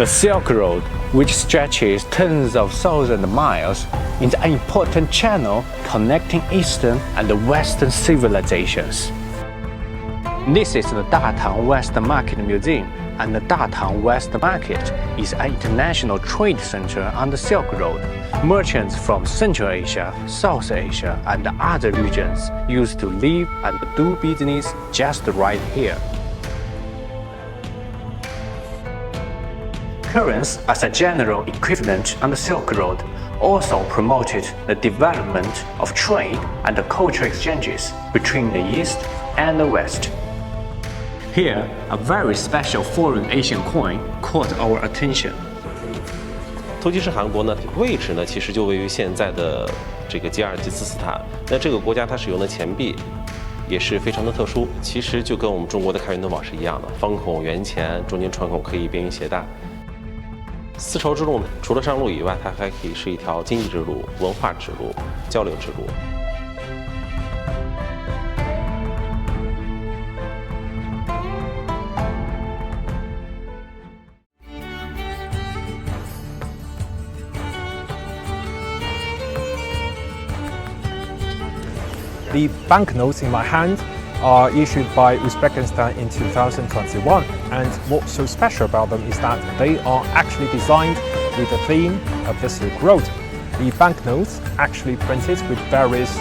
The Silk Road, which stretches tens of thousands of miles, is an important channel connecting Eastern and Western civilizations. This is the Datang West Market Museum, and the Datang West Market is an international trade center on the Silk Road. Merchants from Central Asia, South Asia, and other regions used to live and do business just right here. Currents as a general equivalent on the Silk Road also promoted the development of trade and cultural exchanges between the East and the West. Here, a very special foreign Asian coin caught our attention. 突厥是韩国呢，位置呢其实就位于现在的这个吉尔吉斯斯坦。那这个国家它使用的钱币也是非常的特殊，其实就跟我们中国的开元敦宝是一样的，方孔圆钱，中间穿孔可以便于携带。丝绸之路呢，除了上路以外，它还可以是一条经济之路、文化之路、交流之路。The banknotes in my hand are issued by Uzbekistan in 2021, and what's so special about them is that they are actually designed with the theme of the Silk Road. The banknotes actually printed with various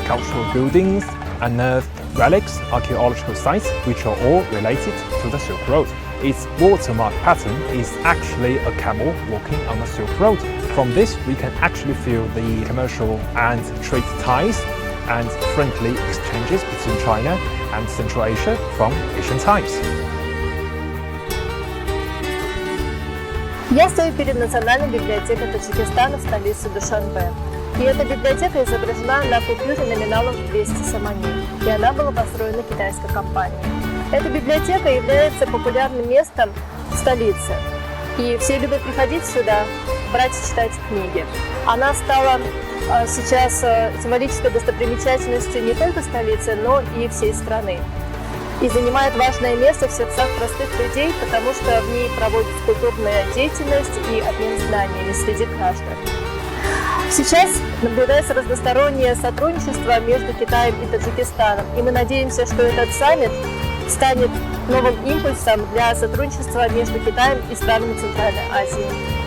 cultural buildings, unearthed relics, archaeological sites, which are all related to the Silk Road. Its watermark pattern is actually a camel walking on the Silk Road. From this, we can actually feel the commercial and trade ties and friendly exchanges between China and Central Asia from ancient times. Я стою перед Национальной библиотекой Таджикистана в столице Душанбе. И эта библиотека изображена на купюре номиналом 200 саманей, и она была построена китайской компанией. Эта библиотека является популярным местом в столице, и все любят приходить сюда, брать и читать книги. Она стала сейчас символической достопримечательностью не только столицы, но и всей страны. И занимает важное место в сердцах простых людей, потому что в ней проводится культурная деятельность и обмен знаниями среди граждан. Сейчас наблюдается разностороннее сотрудничество между Китаем и Таджикистаном, и мы надеемся, что этот саммит станет новым импульсом для сотрудничества между Китаем и странами Центральной Азии.